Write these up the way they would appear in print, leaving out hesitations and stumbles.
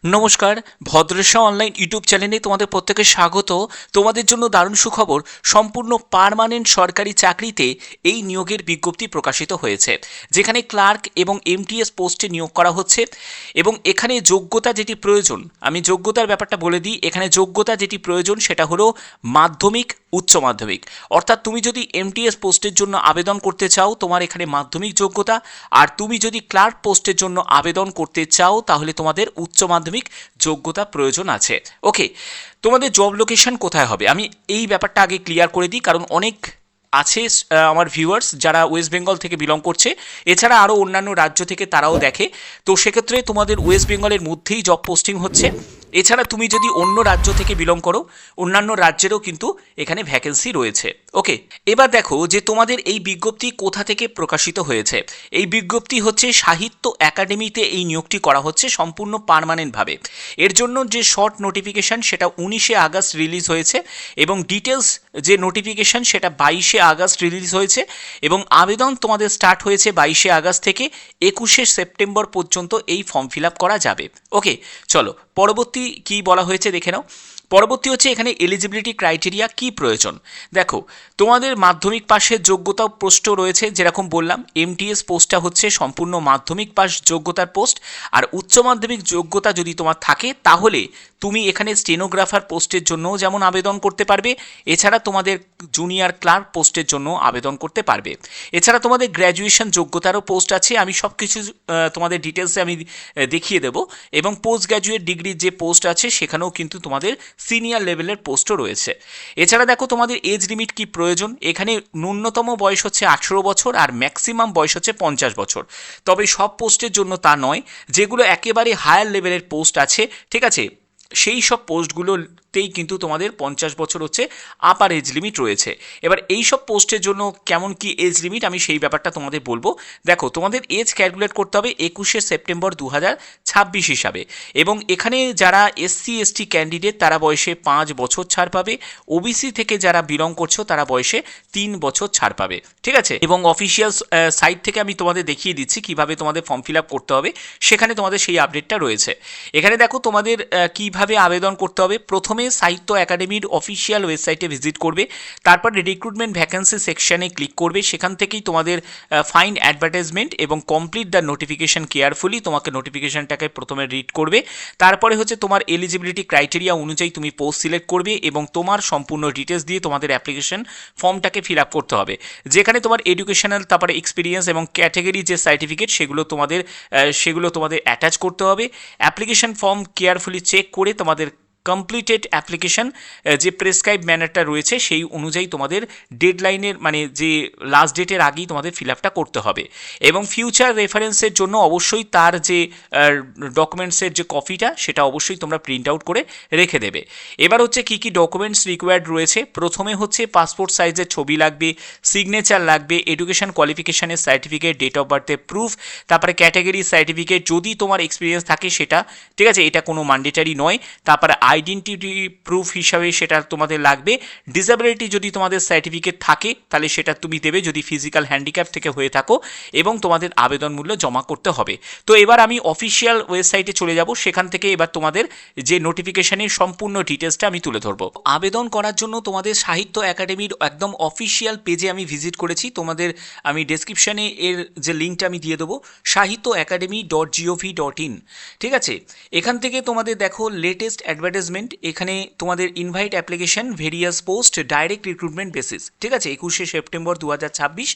নমস্কার, ভদ্রেশা online YouTube চ্যানেলে তোমাদের প্রত্যেকে স্বাগত। তোমাদের জন্য দারুণ সুখবর, সম্পূর্ণ পার্মানেন্ট সরকারি চাকরিতে এই নিয়োগের বিজ্ঞপ্তি প্রকাশিত হয়েছে, যেখানে ক্লার্ক এবং এমটিএস পোস্টে নিয়োগ করা হচ্ছে। এবং এখানে যোগ্যতা যেটি প্রয়োজন, আমি যোগ্যতার ব্যাপারটা বলে দিই। এখানে যোগ্যতা যেটি প্রয়োজন সেটা হলো মাধ্যমিক, উচ্চ মাধ্যমিক। অর্থাৎ তুমি যদি এমটিএস পোস্টের জন্য আবেদন করতে চাও, তোমার এখানে মাধ্যমিক যোগ্যতা। আর তুমি যদি ক্লার্ক পোস্টের জন্য আবেদন করতে চাও, তাহলে তোমাদের উচ্চ মাধ্যমিক যোগ্যতা প্রয়োজন আছে। ওকে, তোমাদের জব লোকেশন কোথায় হবে আমি এই ব্যাপারটা আগে ক্লিয়ার করে দিই, কারণ অনেক আছে আমার ভিউয়ার্স যারা ওয়েস্ট বেঙ্গল থেকে বিলং করছে, এছাড়া আরও অন্যান্য রাজ্য থেকে তারাও দেখে। তো সেক্ষেত্রে তোমাদের ওয়েস্ট বেঙ্গলের মধ্যেই জব পোস্টিং হচ্ছে। এছাড়া তুমি যদি অন্য রাজ্য থেকে বিলং করো, অন্যান্য রাজ্যেরও কিন্তু এখানে ভ্যাকেন্সি রয়েছে। ওকে, এবার দেখো যে তোমাদের এই বিজ্ঞপ্তি কোথা থেকে প্রকাশিত হয়েছে। এই বিজ্ঞপ্তি হচ্ছে সাহিত্য একাডেমিতে এই নিয়োগটি করা হচ্ছে সম্পূর্ণ পার্মানেন্টভাবে। এর জন্য যে শর্ট নোটিফিকেশান সেটা 19শে আগস্ট রিলিজ হয়েছে, এবং ডিটেলস যে নোটিফিকেশান সেটা 22শে আগস্ট রিলিজ হয়েছে, এবং আবেদন তোমাদের স্টার্ট হয়েছে 22শে আগস্ট থেকে 21শে সেপ্টেম্বর পর্যন্ত এই ফর্ম ফিল আপ করা যাবে। ওকে, চলো পরবর্তী কি বলা হয়েছে দেখে নাও। পরবর্তী হচ্ছে এখানে এলিজিবিলিটি ক্রাইটেরিয়া কি প্রয়োজন। দেখো, তোমাদের মাধ্যমিক পাশের যোগ্যতা পোস্ট রয়েছে, যেরকম বললাম এমটিএস পোস্টটা হচ্ছে সম্পূর্ণ মাধ্যমিক পাস যোগ্যতার পোস্ট। আর উচ্চ মাধ্যমিক যোগ্যতা যদি তোমার থাকে, তাহলে তুমি এখানে স্টেনোগ্রাফার পোস্টের জন্যও যেমন আবেদন করতে পারবে, এছাড়া তোমাদের জুনিয়র ক্লার্ক পোস্টের জন্য আবেদন করতে পারবে। এছাড়া তোমাদের গ্র্যাজুয়েশন যোগ্যতারও পোস্ট আছে, আমি সব কিছু তোমাদের ডিটেলসে আমি দেখিয়ে দেবো। এবং পোস্ট গ্র্যাজুয়েট ডিগ্রির যে পোস্ট আছে সেখানেও কিন্তু তোমাদের সিনিয়র লেভেলের পোস্টও রয়েছে। এছাড়া দেখো তোমাদের এজ লিমিট কি প্রয়োজন। এখানে ন্যূনতম বয়স হচ্ছে 18 বছর আর ম্যাক্সিমাম বয়স হচ্ছে 50 বছর। তবে সব পোস্টের জন্য তা নয়, যেগুলো একেবারে হায়ার লেভেলের পোস্ট আছে, ঠিক আছে, সেই সব পোস্টগুলোতেই কিন্তু তোমাদের 50 বছর হচ্ছে আপার এজ লিমিট রয়েছে। এবার এই সব পোস্টের জন্য কেমন কি এজ লিমিট আমি সেই ব্যাপারটা তোমাদের বলবো। দেখো, তোমাদের এজ ক্যালকুলেট করতে হবে 21শে সেপ্টেম্বর 2026 হিসাবে। এবং এখানে যারা এসসি এসটি ক্যান্ডিডেট তারা বয়সে 5 বছর ছাড় পাবে। ওবিসি থেকে যারা বিলং করছো তারা বয়সে 3 বছর ছাড় পাবে, ঠিক আছে। এবং অফিসিয়াল সাইট থেকে আমি তোমাদের দেখিয়ে দিচ্ছি কিভাবে তোমাদের ফর্ম ফিল আপ করতে হবে, সেখানে তোমাদের সেই আপডেটটা রয়েছে। এখানে দেখো তোমাদের কিভাবে আবেদন করতে হবে। প্রথমে সাহিত্য একাডেমির অফিসিয়াল ওয়েবসাইটে ভিজিট করবে, তারপর রিক্রুটমেন্ট ভ্যাকেন্সি সেকশনে ক্লিক করবে। সেখান থেকেই তোমাদের ফাইন্ড অ্যাডভার্টাইজমেন্ট এবং কমপ্লিট দ্য নোটিফিকেশন কেয়ারফুলি, তোমাকে নোটিফিকেশনটাকে প্রথমে রিড করবে। তারপরে হচ্ছে তোমার এলিজিবিলিটি ক্রাইটেরিয়া অনুযায়ী তুমি পোস্ট সিলেক্ট করবে, এবং তোমার সম্পূর্ণ ডিটেলস দিয়ে তোমাদের অ্যাপ্লিকেশন ফর্মটাকে ফিল আপ করতে হবে, যেখানে তোমার এডুকেশনাল, তারপরে এক্সপিরিয়েন্স এবং ক্যাটাগরি যে সার্টিফিকেট সেগুলো তোমাদের অ্যাটাচ করতে হবে। অ্যাপ্লিকেশন ফর্ম কেয়ারফুলি চেক করে তোমাদের কমপ্লিটেড অ্যাপ্লিকেশন যে প্রেসক্রাইব ম্যানারটা রয়েছে সেই অনুযায়ী তোমাদের ডেডলাইনের মানে যে লাস্ট ডেটের আগেই তোমাদের ফিল আপটা করতে হবে। এবং ফিউচার রেফারেন্সের জন্য অবশ্যই তার যে ডকুমেন্টসের যে কপিটা সেটা অবশ্যই তোমরা প্রিন্ট আউট করে রেখে দেবে। এবার হচ্ছে কী কী ডকুমেন্টস রিকোয়ার্ড রয়েছে। প্রথমে হচ্ছে পাসপোর্ট সাইজের ছবি লাগবে, সিগনেচার লাগবে, এডুকেশন কোয়ালিফিকেশানের সার্টিফিকেট, ডেট অফ বার্থের প্রুফ, তারপরে ক্যাটাগরি সার্টিফিকেট যদি তোমার এক্সপিরিয়েন্স থাকে সেটা, ঠিক আছে, এটা কোনো ম্যান্ডেটারি নয়। তারপরে আইডেন্টিটি প্রুফ হিসাবে সেটা তোমাদের লাগবে। ডিসেবিলিটি যদি তোমাদের সার্টিফিকেট থাকে তাহলে সেটা তুমি দেবে যদি ফিজিক্যাল হ্যান্ডিক্যাপ থেকে হয়ে থাকো, এবং তোমাদের আবেদন মূল্য জমা করতে হবে। তো এবার আমি অফিসিয়াল ওয়েবসাইটে চলে যাব, সেখান থেকে এবার তোমাদের যে নোটিফিকেশনের সম্পূর্ণ ডিটেলসটা আমি তুলে ধরবো। আবেদন করার জন্য তোমাদের সাহিত্য একাডেমির একদম অফিসিয়াল পেজে আমি ভিজিট করেছি, তোমাদের আমি ডেসক্রিপশানে এর যে লিঙ্কটা আমি দিয়ে দেবো, sahityoacademy.gov.in, ঠিক আছে। এখান থেকে তোমাদের দেখো লেটেস্ট অ্যাডভার্টাইজমেন্ট, এখানে তোমাদের invite application various post direct recruitment basis, ঠিক আছে, 21শে সেপ্টেম্বর 2026।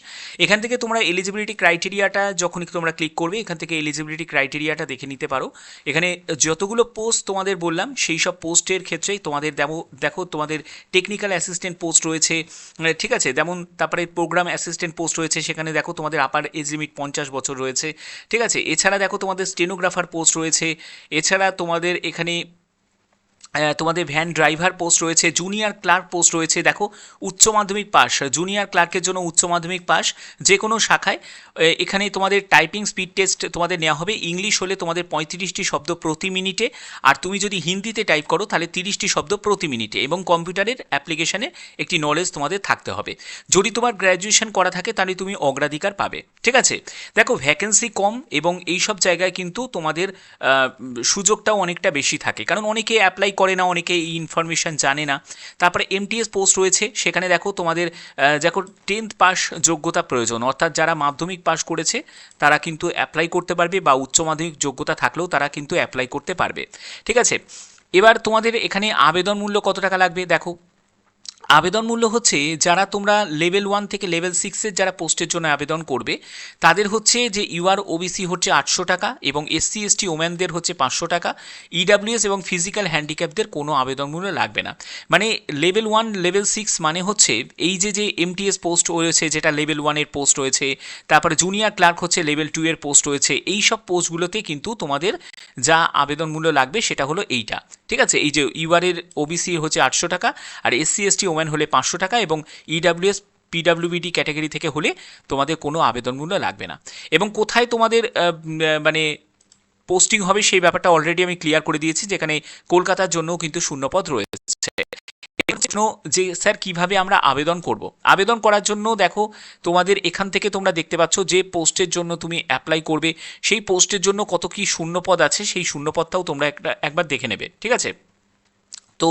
এখান থেকে তোমরা এলিজিবিলিটি ক্রাইটেরিয়াটা যখনই তোমরা ক্লিক করবে, এখান থেকে এলিজিবিলিটি ক্রাইটেরিয়াটা দেখে নিতে পারো। এখানে যতগুলো পোস্ট তোমাদের বললাম সেই সব পোস্টের ক্ষেত্রেই তোমাদের দেখো তোমাদের টেকনিক্যাল অ্যাসিস্ট্যান্ট পোস্ট রয়েছে, ঠিক আছে, যেমন তারপরে প্রোগ্রাম অ্যাসিস্ট্যান্ট পোস্ট রয়েছে, সেখানে দেখো তোমাদের আপার এজ লিমিট 50 বছর রয়েছে, ঠিক আছে। এছাড়া দেখো তোমাদের স্টেনোগ্রাফার পোস্ট রয়েছে। এছাড়া তোমাদের এখানে তোমাদের ভ্যান ড্রাইভার পোস্ট রয়েছে, জুনিয়র ক্লার্ক পোস্ট রয়েছে। দেখো উচ্চ মাধ্যমিক পাস, জুনিয়র ক্লার্কের জন্য উচ্চ মাধ্যমিক পাস যে কোনো শাখায়। এখানে তোমাদের টাইপিং স্পিড টেস্ট তোমাদের নেওয়া হবে। ইংলিশ হলে তোমাদের 35টি শব্দ প্রতি মিনিটে, আর তুমি যদি হিন্দিতে টাইপ করো তাহলে 30টি শব্দ প্রতি মিনিটে, এবং কম্পিউটারের অ্যাপ্লিকেশনের একটি নলেজ তোমাদের থাকতে হবে। যদি তোমার গ্র্যাজুয়েশন করা থাকে তাহলে তুমি অগ্রাধিকার পাবে, ঠিক আছে। দেখো ভ্যাকেন্সি কম এবং এই সব জায়গায় কিন্তু তোমাদের সুযোগটাও অনেকটা বেশি থাকে, কারণ অনেকে অ্যাপ্লাই করে না, অনেকে এই ইনফরমেশান জানে না। তারপরে এমটিএস পোস্ট রয়েছে, সেখানে দেখো তোমাদের দেখো 10th পাস যোগ্যতা প্রয়োজন, অর্থাৎ যারা মাধ্যমিক পাস করেছে তারা কিন্তু অ্যাপ্লাই করতে পারবে, বা উচ্চ মাধ্যমিক যোগ্যতা থাকলেও তারা কিন্তু অ্যাপ্লাই করতে পারবে, ঠিক আছে। এবার তোমাদের এখানে আবেদন মূল্য কত টাকা লাগবে দেখো। আবেদন মূল্য হচ্ছে, যারা তোমরা লেভেল 1 থেকে লেভেল 6-এর যারা পোস্টের জন্য আবেদন করবে তাদের হচ্ছে যে ইউআর ওবিসি হচ্ছে 800 টাকা, এবং এসসি এসটি ওমেনদের হচ্ছে 500 টাকা। ইডাব্লিউএস এবং ফিজিক্যাল হ্যান্ডিক্যাপদের কোনো আবেদন মূল্য লাগবে না। মানে লেভেল 1 লেভেল 6 মানে হচ্ছে এই যে এমটিএস পোস্ট রয়েছে যেটা লেভেল 1-এর পোস্ট রয়েছে, তারপরে জুনিয়র ক্লার্ক হচ্ছে লেভেল 2-এর পোস্ট রয়েছে, এই সব পোস্টগুলোতে কিন্তু তোমাদের যা আবেদন মূল্য লাগবে সেটা হলো এইটা, ঠিক আছে। এই যে ইউআরের ওবিসি হচ্ছে 800 টাকা, আর এসসি এসটি ওমেন হলে 500 টাকা, এবং ইডাব্লিউএস পিডাব্লিউবিডি ক্যাটাগরি থেকে হলে তোমাদের কোনো আবেদন মূল্য লাগবে না। এবং কোথায় তোমাদের মানে পোস্টিং হবে সেই ব্যাপারটা অলরেডি আমি ক্লিয়ার করে দিয়েছি, যেখানে কলকাতার জন্যও কিন্তু শূন্যপদ রয়েছে। যে স্যার কিভাবে আমরা আবেদন করব, আবেদন করার জন্য দেখো তোমাদের এখান থেকে তোমরা দেখতে পাচ্ছ যে পোস্টের জন্য তুমি অ্যাপ্লাই করবে সেই পোস্টের জন্য কত কি শূন্যপদ আছে, সেই শূন্যপদটাও তোমরা একবার দেখে নেবে, ঠিক আছে। তো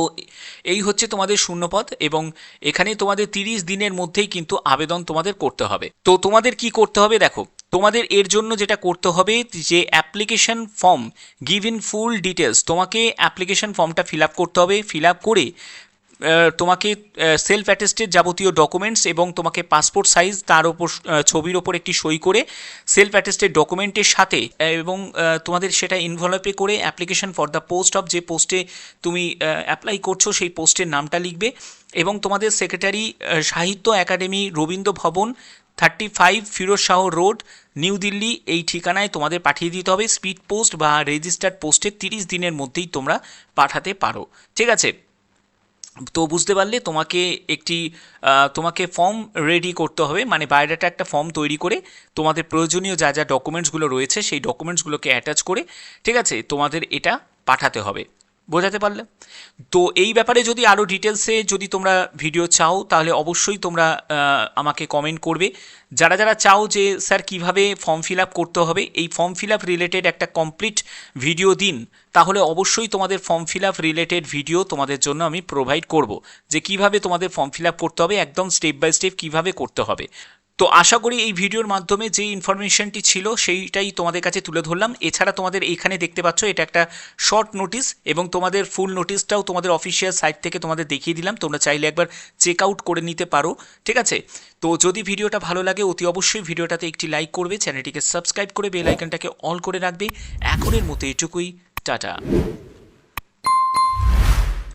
এই হচ্ছে তোমাদের শূন্যপদ, এবং এখানে তোমাদের 30 দিনের মধ্যেই কিন্তু আবেদন তোমাদের করতে হবে। তো তোমাদের কি করতে হবে দেখো, তোমাদের এর জন্য যেটা করতে হবে, যে application form give in full details, তোমাকে অ্যাপ্লিকেশন ফর্মটা ফিল আপ করতে হবে। ফিল আপ করে তোমাকে সেলফ অ্যাটেস্টেড যাবতীয় ডকুমেন্টস এবং তোমাকে পাসপোর্ট সাইজ তার ওপর ছবির ওপর একটি সই করে সেলফ অ্যাটেস্টেড ডকুমেন্টের সাথে, এবং তোমাদের সেটা ইনভলভে করে application for the post of, যে পোস্টে তুমি অ্যাপ্লাই করছো সেই পোস্টের নামটা লিখবে, এবং তোমাদের সেক্রেটারি সাহিত্য একাডেমি রবীন্দ্র ভবন 35 ফিরোজ শাহ রোড নিউ দিল্লি, এই ঠিকানায় তোমাদের পাঠিয়ে দিতে হবে। স্পিড পোস্ট বা রেজিস্টার্ড পোস্টে 30 দিনের মধ্যেই তোমরা পাঠাতে পারো, ঠিক আছে। তো বুঝতে পারলে তোমাকে ফর্ম রেডি করতে হবে, মানে বায়োডাটা একটা ফর্ম তৈরি করে তোমাদের প্রয়োজনীয় যা যা ডকুমেন্টসগুলো রয়েছে সেই ডকুমেন্টসগুলোকে অ্যাটাচ করে, ঠিক আছে, তোমাদের এটা পাঠাতে হবে। বোঝাতে পারলে? তো এই ব্যাপারে যদি আরও ডিটেলসে যদি তোমরা ভিডিও চাও তাহলে অবশ্যই তোমরা আমাকে কমেন্ট করবে। যারা যারা চাও যে স্যার কিভাবে ফর্ম ফিল আপ করতে হবে, এই ফর্ম ফিল আপ রিলেটেড একটা কমপ্লিট ভিডিও দিন, তাহলে অবশ্যই তোমাদের form fill up related video তোমাদের জন্য আমি প্রোভাইড করব, যে কিভাবে তোমাদের ফর্ম ফিল আপ করতে হবে, একদম স্টেপ বাই স্টেপ কিভাবে করতে হবে। তো আশা করি এই ভিডিওর মাধ্যমে যে ইনফরমেশনটি ছিল সেইটাই তোমাদের কাছে তুলে ধরলাম। এছাড়া তোমাদের এইখানে দেখতে পাচ্ছ এটা একটা শর্ট নোটিস, এবং তোমাদের ফুল নোটিশটাও তোমাদের অফিসিয়াল সাইট থেকে তোমাদের দেখিয়ে দিলাম, তোমরা চাইলে একবার চেক আউট করে নিতে পারো, ঠিক আছে। তো যদি ভিডিওটা ভালো লাগে অতি অবশ্যই ভিডিওটাতে একটি লাইক করবে, চ্যানেলটিকে সাবস্ক্রাইব করে বেল আইকনটাকে অল করে রাখবে। এখনের মতো এটুকুই, টাটা।